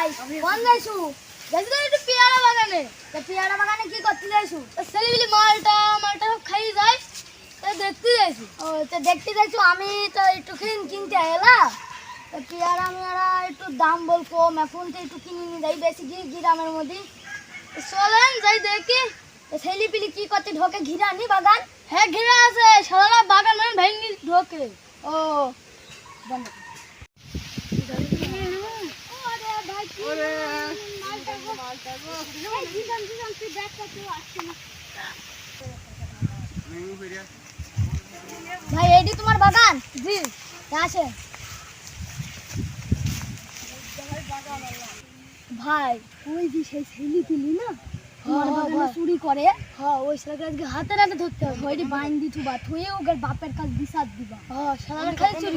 ভাই কোন যাইছু? যাইছু তো একটু পেয়ারা বাগানে। তো পেয়ারা বাগানে কি করতে যাইছু? ছেলেগুলি মালটা সব খাই যায়। তো দেখতে যাইছু। ও তো দেখতে যাইছু, আমি তো একটু কিনতে এলা। তো পেয়ারা মেয়ারা একটু দাম বল কম, এখন তো একটু কিনে নিয়ে যাই বেশি গ্রামের মধ্যে। চলেন যাই দেখি ছেলে পিলি কি করতে ঢোকে। ঘিরা নি বাগান? হ্যাঁ ঘিরা আছে, সারা বাগান মানে ভেঙে ঢোকে। ও বন্ধ ভাই, এটি তোমার বাগান? জি আছে ভাই। ওই যে সেই ছেলে পিলি না তোমার বাগানে চুরি করে, হ্যাঁ ওই ছেলেকে আজকে হাতে নাতে ধরতে হবে। ওইটি বাইন দিছু বা থুয়ে ওকে বাপের কাছে বিচার দিবা। হ্যাঁ সারা খালি চুরি